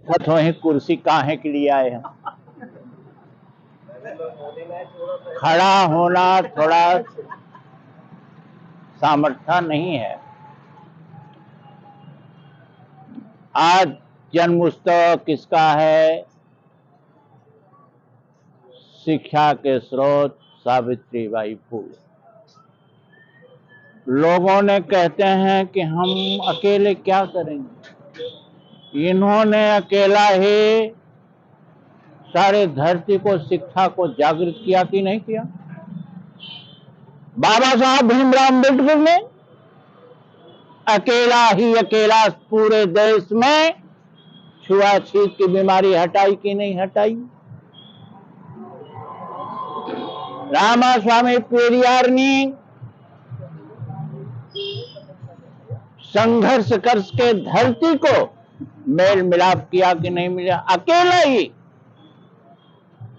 बैठो ही कुर्सी काहे के लिए आए हैं। खड़ा होना थोड़ा सामर्थ्य नहीं है। आज जन्म उत्सव किसका है? शिक्षा के स्रोत सावित्रीबाई फूले। लोगों ने कहते हैं कि हम अकेले क्या करेंगे। इन्होंने अकेला ही सारे धरती को, शिक्षा को जागृत किया कि नहीं किया? बाबा साहब भीमराव अम्बेडकर ने अकेला पूरे देश में छुआछूत की बीमारी हटाई कि नहीं हटाई? रामास्वामी पेरियार ने संघर्ष करके धरती को मेल मिलाप किया कि नहीं मिला? अकेला ही।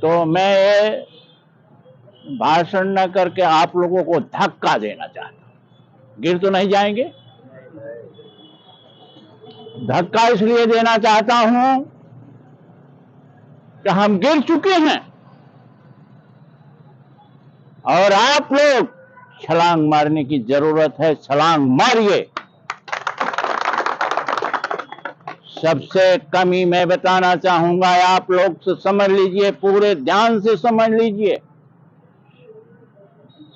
तो मैं भाषण न करके आप लोगों को धक्का देना चाहता हूं। गिर तो नहीं जाएंगे? धक्का इसलिए देना चाहता हूं कि हम गिर चुके हैं और आप लोग छलांग मारने की जरूरत है। छलांग मारिए। सबसे कमी मैं बताना चाहूंगा, आप लोग से समझ लीजिए, पूरे ध्यान से समझ लीजिए।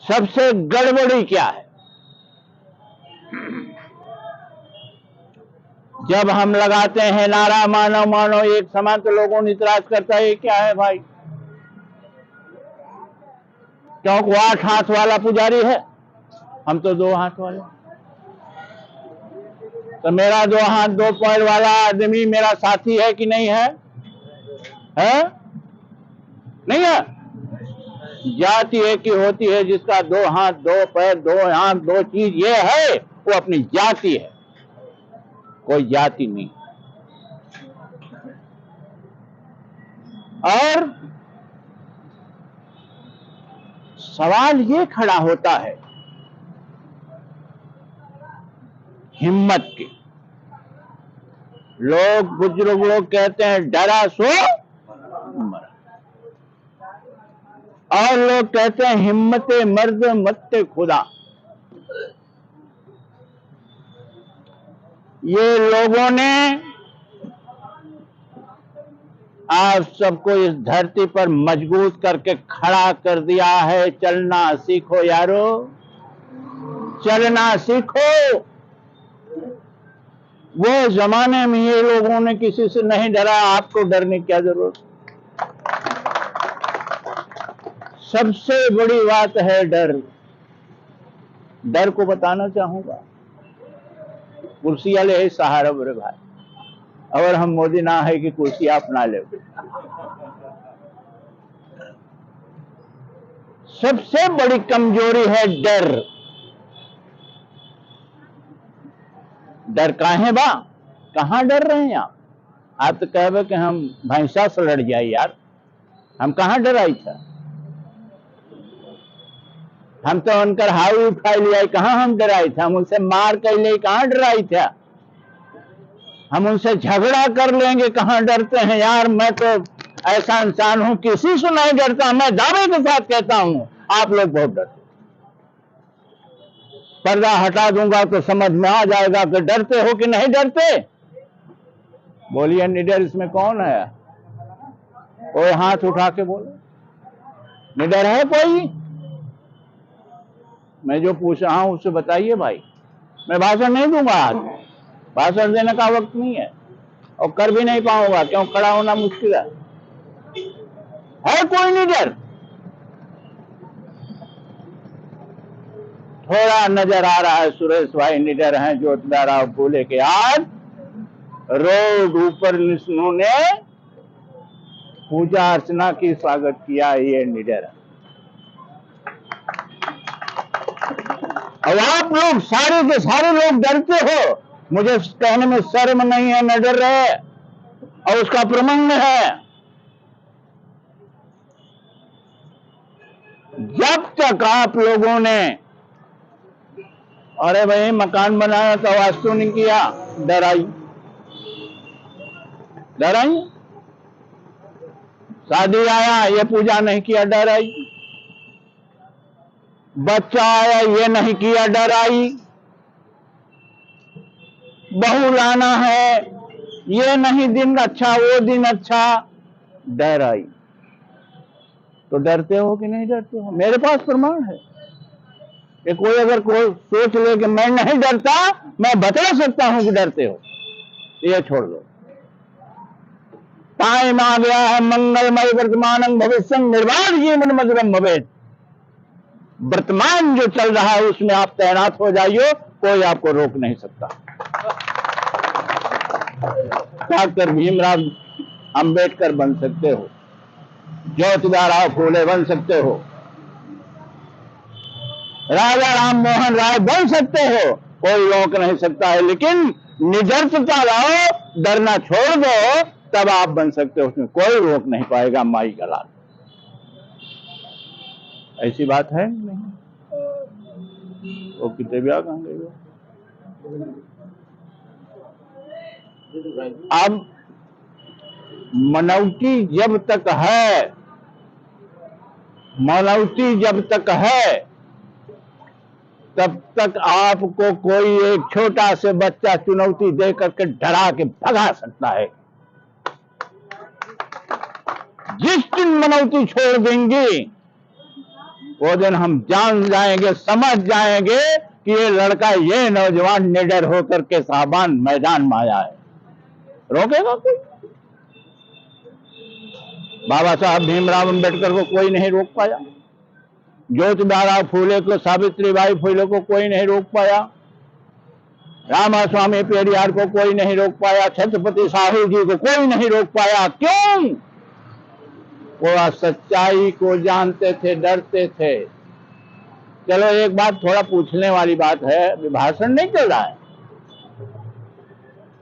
सबसे गड़बड़ी क्या है? जब हम लगाते हैं नारा मानव मानव एक समान, तो लोगों ने इतराज करता है, ये क्या है भाई? क्योंकि वो 8 हाथ वाला पुजारी है, हम तो 2 हाथ वाले। तो मेरा 2 हाथ 2 पैर वाला आदमी मेरा साथी है कि नहीं है? है? नहीं है? जाति एक ही होती है, जिसका 2 हाथ 2 पैर 2 आंख 2 चीज ये है, वो अपनी जाति है, कोई जाति नहीं। और सवाल ये खड़ा होता है हिम्मत की। लोग, बुजुर्ग लोग कहते हैं डरा सो मरा, और लोग कहते हैं हिम्मते मर्द मत्ते खुदा। ये लोगों ने आप सबको इस धरती पर मजबूत करके खड़ा कर दिया है। चलना सीखो यारो, चलना सीखो। वो जमाने में ये लोगों ने किसी से नहीं डरा, आपको डरने की क्या जरूरत? सबसे बड़ी बात है डर। डर को बताना चाहूंगा, कुर्सी वाले है सहारा बुरे भाई, और हम मोदी ना है कि कुर्सी आप ना ले। सबसे बड़ी कमजोरी है डर। डर काहे बा? कहां डर रहे हैं आप? आप तो कहे कि हम भैंसा से लड़ जाए यार, हम कहां डराई था? हम तो उनकर हाई उठाई लिया, कहां हम डराई थे? हम उनसे मार कर ले, कहां डराई थे? हम उनसे झगड़ा कर लेंगे, कहां डरते हैं यार? मैं तो ऐसा इंसान हूं, किसी से नहीं डरता। मैं दावे के साथ कहता हूं, आप लोग बहुत डरते। पर्दा हटा दूंगा तो समझ में आ जाएगा कि डरते हो कि नहीं डरते। बोलिए, निडर इसमें कौन है? कोई हाथ उठा के बोले, निडर है कोई? मैं जो पूछ रहा हूं उससे बताइए भाई। मैं भाषण नहीं दूंगा आज, भाषण देने का वक्त नहीं है, और कर भी नहीं पाऊंगा, क्यों? खड़ा होना मुश्किल है कोई निडर? थोड़ा नजर आ रहा है सुरेश भाई निडर हैं, ज्योतिराव फूले के आज रोड ऊपर ने पूजा अर्चना की स्वागत किया, ये निडर है। अब आप लोग सारे के सारे लोग डरते हो, मुझे कहने में शर्म नहीं है, न डर रहे, और उसका प्रमाण है जब तक आप लोगों ने, अरे भाई मकान बनाया तो वास्तु नहीं किया, डराई। डर आई। शादी आया, ये पूजा नहीं किया, डर आई। बच्चा आया, ये नहीं किया, डर आई। बहू लाना है, ये नहीं दिन अच्छा, वो दिन अच्छा, डर आई। तो डरते हो कि नहीं डरते हो? मेरे पास प्रमाण है कि कोई अगर कोई सोच ले कि मैं नहीं डरता, मैं बता सकता हूं कि डरते हो। ये छोड़ दो। टाइम आ गया है मंगलमय वर्तमानं भविष्यं निर्वाण जीवन मधुरम भवेत्। वर्तमान जो चल रहा है उसमें आप तैनात हो जाइए, कोई आपको रोक नहीं सकता। डॉक्टर भीमराव अंबेडकर बन सकते हो, ज्योतिबा फूले बन सकते हो, राजा राम मोहन राय बन सकते हो, कोई रोक नहीं सकता है। लेकिन निडरता लाओ, डरना छोड़ दो, तब आप बन सकते हो, उसमें कोई रोक नहीं पाएगा। माई का लाल, ऐसी बात है नहीं। वो कितने ब्याह कहां गए? अब मनौती जब तक है, मनौती जब तक है, तब तक आपको कोई एक छोटा से बच्चा चुनौती दे करके डरा के भगा सकता है। जिस दिन मनौती छोड़ देंगे, वो दिन हम जान जाएंगे, समझ जाएंगे कि ये लड़का, ये नौजवान निडर होकर के साहबान मैदान में आया है। रोकेगा कोई? बाबा साहब भीमराव अंबेडकर को कोई नहीं रोक पाया, ज्योतिबा फूले को, सावित्रीबाई फूले को कोई नहीं रोक पाया, रामास्वामी पेरियार को कोई नहीं रोक पाया, छत्रपति साहू जी को कोई नहीं रोक पाया। क्यों? वो सच्चाई को जानते थे, डरते थे। चलो एक बात थोड़ा पूछने वाली बात है, भाषण नहीं चल रहा है,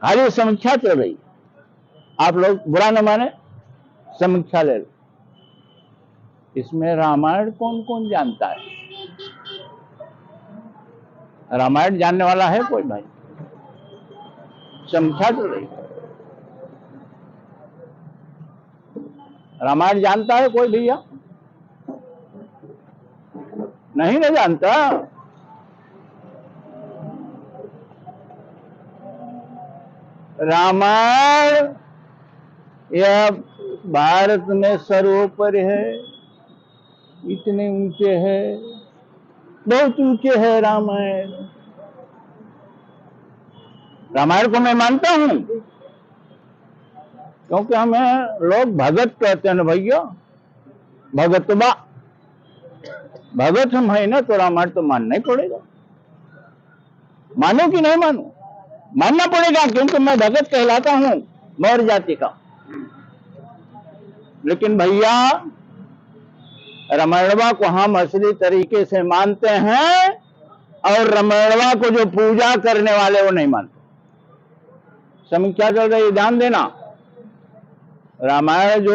खाली समीक्षा चल रही। आप लोग बुरा न माने, समीक्षा ले लो। इसमें रामायण कौन कौन जानता है? रामायण जानने वाला है कोई भाई? समीक्षा चल रही। रामायण जानता है कोई भैया? नहीं ना जानता। रामायण यह भारत में सर्वोपरि है, इतने ऊंचे है, बहुत ऊंचे है रामायण। रामायण को मैं मानता हूं, क्योंकि हमें लोग भगत कहते हैं ना भैया, भगतबा। भगत हम है ना, तो रामायण तो मानना ही पड़ेगा। मानो कि नहीं मानो, मानना पड़ेगा, क्योंकि मैं भगत कहलाता हूं, मौर्य जाति का। लेकिन भैया, रामायणवा को हम असली तरीके से मानते हैं, और रामायणवा को जो पूजा करने वाले वो नहीं मानते। समीक्षा चल रही, ध्यान देना। रामायण जो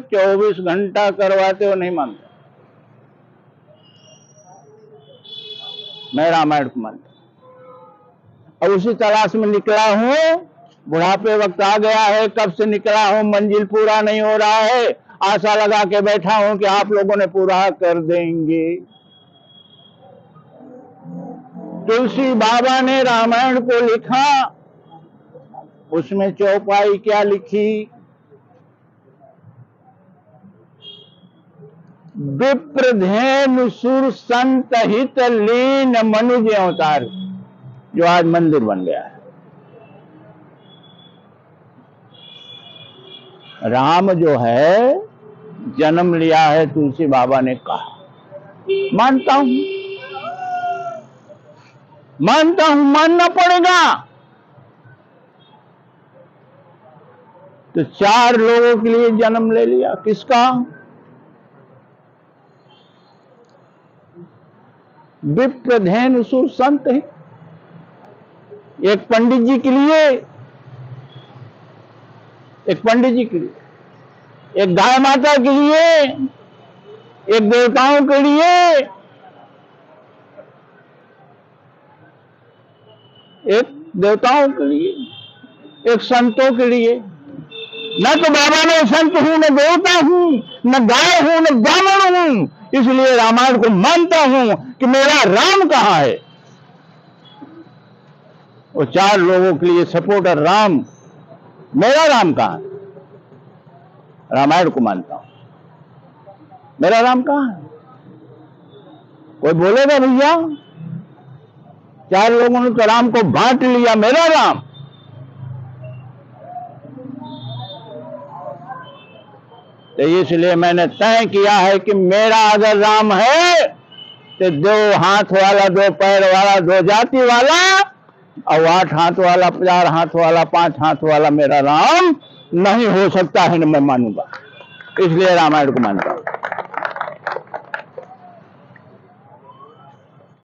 24 घंटा करवाते हो नहीं मानते। मैं रामायण को मानता और उसी तलाश में निकला हूं। बुढ़ापे वक्त आ गया है, कब से निकला हूं, मंजिल पूरा नहीं हो रहा है, आशा लगा के बैठा हूं कि आप लोगों ने पूरा कर देंगे। तुलसी बाबा ने रामायण को लिखा, उसमें चौपाई क्या लिखी? विप्रधेनु सुर संत हित लीन मनुज अवतार, जो आज मंदिर बन गया है। राम जो है जन्म लिया है, तुलसी बाबा ने कहा। मानता हूं, मानता हूं, मानना पड़ेगा। तो 4 लोगों के लिए जन्म ले लिया, किसका? विप्रधेनु सुर संत है। एक पंडित जी के लिए, एक पंडित जी के लिए, एक गाय माता के लिए, एक देवताओं के लिए, एक देवताओं के लिए, एक संतों के लिए। न तो बाबा में संत हूं, न देवता हूं, न गाय हूं, न ब्राह्मण हूं, इसलिए रामायण को मानता हूं कि मेरा राम कहां है। वो 4 लोगों के लिए सपोर्टर राम, मेरा राम कहां है? रामायण को मानता हूं, मेरा राम कहां है? कोई बोलेगा भैया 4 लोगों ने तो राम को बांट लिया, मेरा राम? तो इसलिए मैंने तय किया है कि मेरा अगर राम है तो 2 हाथ वाला, 2 पैर वाला, 2 जाति वाला, और 8 हाथ वाला, 4 हाथ वाला, 5 हाथ वाला मेरा राम नहीं हो सकता है, न मैं मानूंगा। इसलिए रामायण को मानता हूं।